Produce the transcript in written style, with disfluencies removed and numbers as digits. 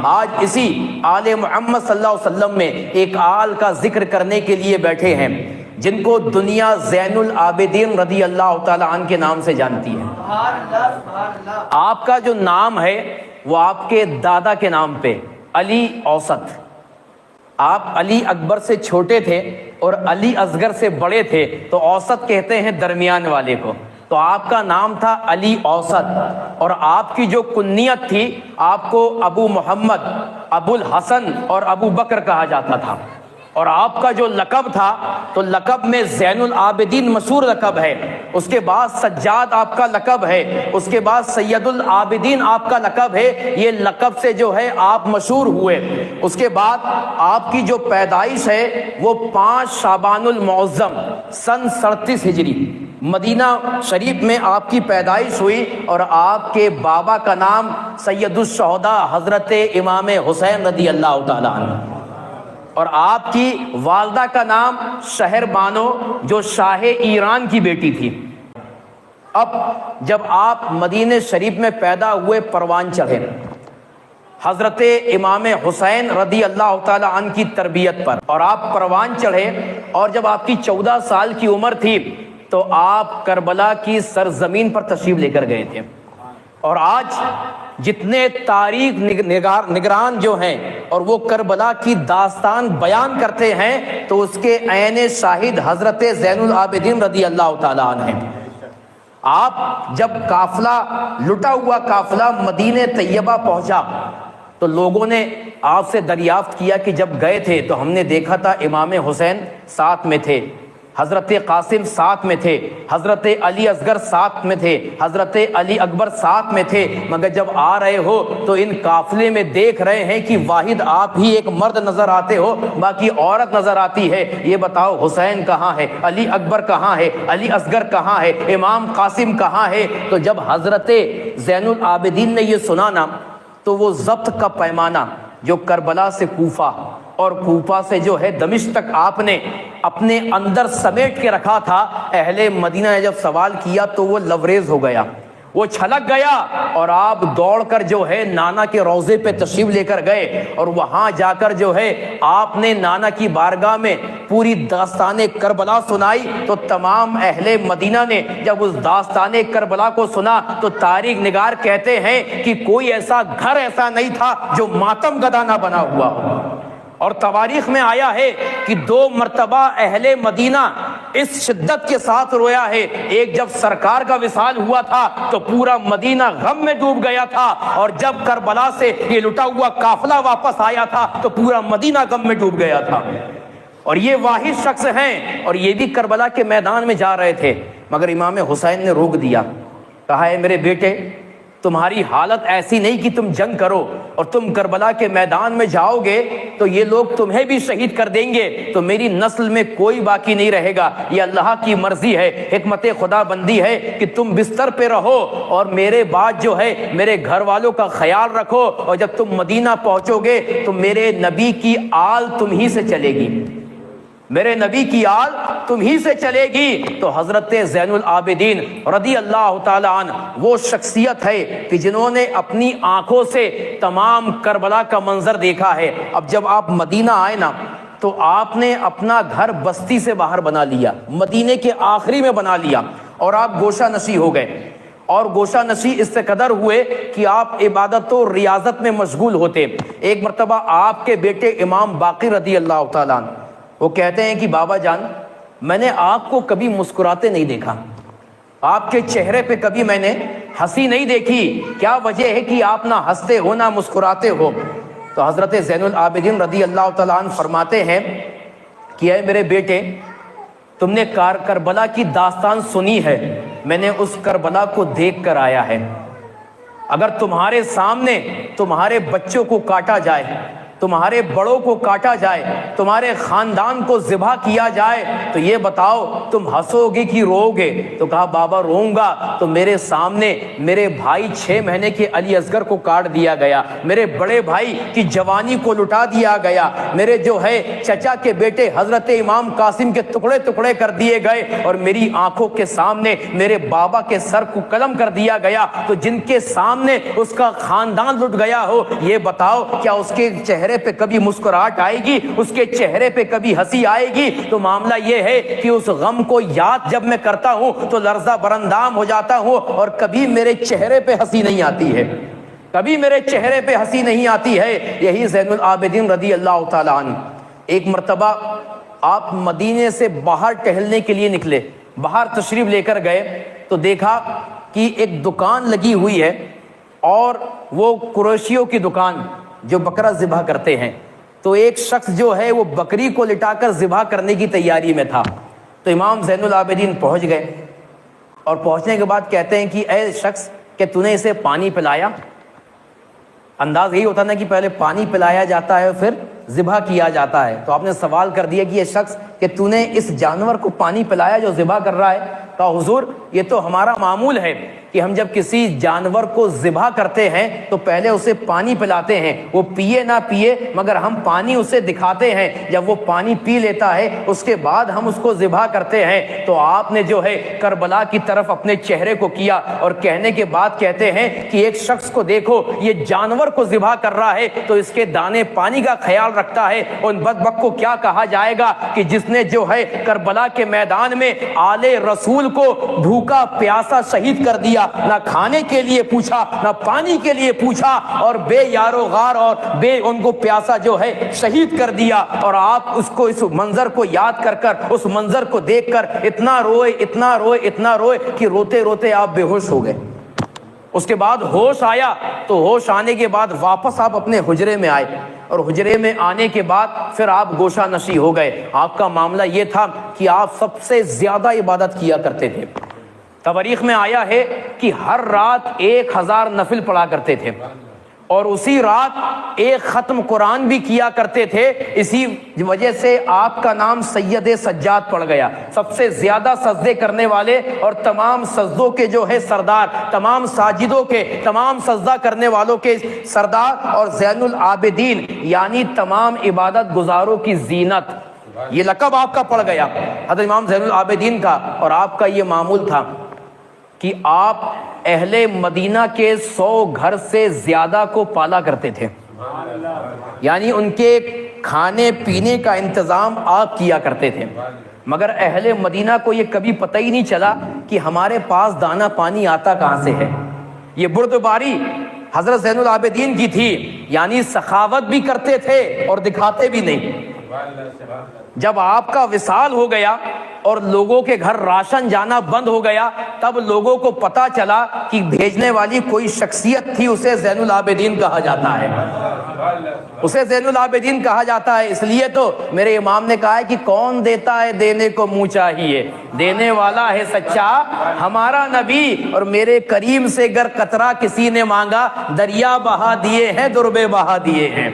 آج اسی آل محمد صلی اللہ علیہ وسلم میں ایک آل کا ذکر کرنے کے لیے بیٹھے ہیں جن کو دنیا زین العابدین رضی اللہ تعالی عنہ کے نام سے جانتی ہے۔ آپ کا جو نام ہے وہ آپ کے دادا کے نام پہ علی اوسط، آپ علی اکبر سے چھوٹے تھے اور علی اصغر سے بڑے تھے تو اوسط کہتے ہیں درمیان والے کو، تو آپ کا نام تھا علی اوسط، اور آپ کی جو کنیت تھی آپ کو ابو محمد، ابو الحسن اور ابو بکر کہا جاتا تھا، اور آپ کا جو لقب تھا تو لقب میں زین العابدین مشہور لقب ہے، اس کے بعد سجاد آپ کا لقب ہے، اس کے بعد سید العابدین آپ کا لقب ہے، یہ لقب سے جو ہے آپ مشہور ہوئے۔ اس کے بعد آپ کی جو پیدائش ہے وہ 5 شعبان المعظم سن 37 ہجری مدینہ شریف میں آپ کی پیدائش ہوئی، اور آپ کے بابا کا نام سید الشہداء حضرت امام حسین رضی اللہ تعالیٰ عنہ، اور آپ کی والدہ کا نام شہر بانو جو شاہ ایران کی بیٹی تھی۔ اب جب آپ مدینہ شریف میں پیدا ہوئے پروان چڑھے حضرت امام حسین رضی اللہ تعالی عنہ کی تربیت پر، اور آپ پروان چڑھے، اور جب آپ کی 14 سال کی عمر تھی تو آپ کربلا کی سرزمین پر تشریف لے کر گئے تھے، اور آج جتنے تاریخ نگران جو ہیں اور وہ کربلا کی داستان بیان کرتے ہیں تو اس کے عین شاہد حضرت زین العابدین رضی اللہ تعالیٰ عنہ ہیں۔ آپ جب قافلہ لٹا ہوا قافلہ مدینہ طیبہ پہنچا تو لوگوں نے آپ سے دریافت کیا کہ جب گئے تھے تو ہم نے دیکھا تھا امام حسین ساتھ میں تھے، حضرت قاسم ساتھ میں تھے، حضرت علی اصغر ساتھ میں تھے، حضرت علی اکبر ساتھ میں تھے، مگر جب آ رہے ہو تو ان قافلے میں دیکھ رہے ہیں کہ واحد آپ ہی ایک مرد نظر آتے ہو، باقی عورت نظر آتی ہے، یہ بتاؤ حسین کہاں ہے، علی اکبر کہاں ہے، علی اصغر کہاں ہے، امام قاسم کہاں ہے؟ تو جب حضرت زین العابدین نے یہ سنا نا تو وہ ضبط کا پیمانہ جو کربلا سے کوفہ اور کوفہ سے جو ہے دمشق تک آپ نے اپنے اندر سمیٹ کے رکھا تھا، اہل مدینہ نے جب سوال کیا تو وہ لوریز ہو گیا، وہ چھلک گیا، اور آپ دوڑ کر جو ہے نانا کے روضے پہ تشریف لے کر گئے، اور وہاں جا کر جو ہے آپ نے نانا کی بارگاہ میں پوری داستان کربلا سنائی، تو تمام اہل مدینہ نے جب اس داستان کربلا کو سنا تو تاریخ نگار کہتے ہیں کہ کوئی ایسا گھر ایسا نہیں تھا جو ماتم گدا نہ بنا ہوا ہو، اور تواریخ میں آیا ہے کہ 2 مرتبہ اہل مدینہ اس شدت کے ساتھ رویا ہے، ایک جب سرکار کا وصال ہوا تھا تو پورا مدینہ غم میں ڈوب گیا تھا، اور جب کربلا سے یہ لٹا ہوا قافلہ واپس آیا تھا تو پورا مدینہ غم میں ڈوب گیا تھا۔ اور یہ واحد شخص ہیں، اور یہ بھی کربلا کے میدان میں جا رہے تھے، مگر امام حسین نے روک دیا، کہا ہے میرے بیٹے تمہاری حالت ایسی نہیں کہ تم جنگ کرو، اور تم کربلا کے میدان میں جاؤ گے تو یہ لوگ تمہیں بھی شہید کر دیں گے، تو میری نسل میں کوئی باقی نہیں رہے گا، یہ اللہ کی مرضی ہے، حکمت خدا بندی ہے کہ تم بستر پہ رہو اور میرے بعد جو ہے میرے گھر والوں کا خیال رکھو، اور جب تم مدینہ پہنچو گے تو میرے نبی کی آل تم ہی سے چلے گی، میرے نبی کی آل تم ہی سے چلے گی۔ تو حضرت زین العابدین رضی اللہ تعالی عنہ وہ شخصیت ہے کہ جنہوں نے اپنی آنکھوں سے تمام کربلا کا منظر دیکھا ہے۔ اب جب آپ مدینہ آئے نا تو آپ نے اپنا گھر بستی سے باہر بنا لیا، مدینے کے آخری میں بنا لیا، اور آپ گوشہ نشی ہو گئے، اور گوشہ نشی اس سے قدر ہوئے کہ آپ عبادت و ریاضت میں مشغول ہوتے۔ ایک مرتبہ آپ کے بیٹے امام باقر رضی اللہ تعالیٰ عنہ وہ کہتے ہیں کہ بابا جان میں نے آپ کو کبھی مسکراتے نہیں دیکھا، آپ کے چہرے پہ کبھی میں نے ہنسی نہیں دیکھی، کیا وجہ ہے کہ آپ نہ ہنستے ہو نہ مسکراتے ہو؟ تو حضرت زین العابدین رضی اللہ تعالیٰ عنہ فرماتے ہیں کہ اے میرے بیٹے تم نے کربلا کی داستان سنی ہے، میں نے اس کربلا کو دیکھ کر آیا ہے، اگر تمہارے سامنے تمہارے بچوں کو کاٹا جائے، تمہارے بڑوں کو کاٹا جائے، تمہارے خاندان کو ذبح کیا جائے، تو یہ بتاؤ تم ہنسو گے کہ رو گے؟ تو کہا بابا روؤں گا، تو میرے سامنے میرے بھائی 6 مہینے کے علی اصغر کو کاٹ دیا گیا، میرے بڑے بھائی کی جوانی کو لٹا دیا گیا، میرے جو ہے چچا کے بیٹے حضرت امام قاسم کے ٹکڑے ٹکڑے کر دیے گئے، اور میری آنکھوں کے سامنے میرے بابا کے سر کو قلم کر دیا گیا، تو جن کے سامنے اس کا خاندان لٹ گیا ہو، یہ بتاؤ کیا اس کے چہرے پہ کبھی مسکراہٹ آئے گی؟ اس کے چہرے پہ کبھی ہنسی آئے گی؟ تو معاملہ یہ ہے کہ اس غم کو یاد جب میں کرتا ہوں تو لرزہ برندام ہو جاتا ہوں، اور کبھی میرے چہرے پہ ہنسی نہیں آتی ہے، کبھی میرے چہرے پہ ہنسی نہیں آتی ہے۔ یہی زین العابدین رضی اللہ تعالیٰ عنہ، ایک مرتبہ آپ مدینے سے باہر ٹہلنے کے لیے نکلے، باہر تشریف لے کر گئے، تو دیکھا کہ ایک دکان لگی ہوئی ہے، اور وہ قریشیوں کی دکان جو بکرا ذبح کرتے ہیں، تو ایک شخص جو ہے وہ بکری کو لٹا کر ذبح کرنے کی تیاری میں تھا۔ تو امام زین العابدین پہنچ گئے، اور پہنچنے کے بعد کہتے ہیں کہ اے شخص کہ تو نے اسے پانی پلایا؟ انداز یہی ہوتا نا کہ پہلے پانی پلایا جاتا ہے پھر ذبح کیا جاتا ہے، تو آپ نے سوال کر دیا کہ یہ شخص کہ تو نے اس جانور کو پانی پلایا جو ذبح کر رہا ہے؟ کہا حضور یہ تو ہمارا معمول ہے کہ ہم جب کسی جانور کو ذبح کرتے ہیں تو پہلے اسے پانی پلاتے ہیں، وہ پیے نہ پیے مگر ہم پانی اسے دکھاتے ہیں، جب وہ پانی پی لیتا ہے اس کے بعد ہم اس کو ذبح کرتے ہیں۔ تو آپ نے جو ہے کربلا کی طرف اپنے چہرے کو کیا، اور کہنے کے بعد کہتے ہیں کہ ایک شخص کو دیکھو یہ جانور کو ذبح کر رہا ہے تو اس کے دانے پانی کا خیال رکھتا ہے، ان بدبخت کو کیا کہا جائے گا کہ جس نے جو ہے کربلا کے میدان میں آل رسول کو بھوکا پیاسا شہید کر دیا، نہ کھانے کے لیے پوچھا نہ پانی کے لیے پوچھا، اور بے یارو غار اور بے ان کو پیاسا جو ہے شہید کر دیا۔ اور آپ اس کو اس منظر کو یاد کر کر اس منظر کو دیکھ کر اتنا روئے اتنا روئے اتنا روئے کہ روتے روتے آپ بے ہوش ہو گئے۔ اس کے بعد ہوش آیا، تو ہوش آنے کے بعد واپس آپ اپنے حجرے میں آئے، اور حجرے میں آنے کے بعد پھر آپ گوشہ نشی ہو گئے۔ آپ کا معاملہ یہ تھا کہ آپ سب سے زیادہ عبادت کیا کرتے تھے۔ تواریخ میں آیا ہے کہ ہر رات 1000 نفل پڑھا کرتے تھے، اور اسی رات ایک ختم قرآن بھی کیا کرتے تھے۔ اسی وجہ سے آپ کا نام سید سجاد پڑ گیا، سب سے زیادہ سجدے کرنے والے اور تمام سجدوں کے جو ہے سردار، تمام ساجدوں کے تمام سجدہ کرنے والوں کے سردار، اور زین العابدین یعنی تمام عبادت گزاروں کی زینت، یہ لقب آپ کا پڑ گیا حضرت امام زین العابدین کا۔ اور آپ کا یہ معمول تھا کہ آپ اہل مدینہ کے 100 گھر سے زیادہ کو پالا کرتے تھے، یعنی ان کے کھانے پینے کا انتظام آپ کیا کرتے تھے، مگر اہل مدینہ کو یہ کبھی پتہ ہی نہیں چلا کہ ہمارے پاس دانہ پانی آتا کہاں سے ہے۔ یہ بردباری حضرت زین العابدین کی تھی، یعنی سخاوت بھی کرتے تھے اور دکھاتے بھی نہیں۔ جب آپ کا وصال ہو گیا اور لوگوں کے گھر راشن جانا بند ہو گیا، تب لوگوں کو پتا چلا کہ بھیجنے والی کوئی شخصیت تھی، اسے زین العابدین کہا جاتا ہے، اسے زین العابدین کہا جاتا ہے۔ اس لیے تو میرے امام نے کہا ہے کہ کون دیتا ہے دینے کو منہ چاہیے، دینے والا ہے سچا ہمارا نبی، اور میرے کریم سے گر قطرہ کسی نے مانگا، دریا بہا دیے ہیں دربے بہا دیے ہیں۔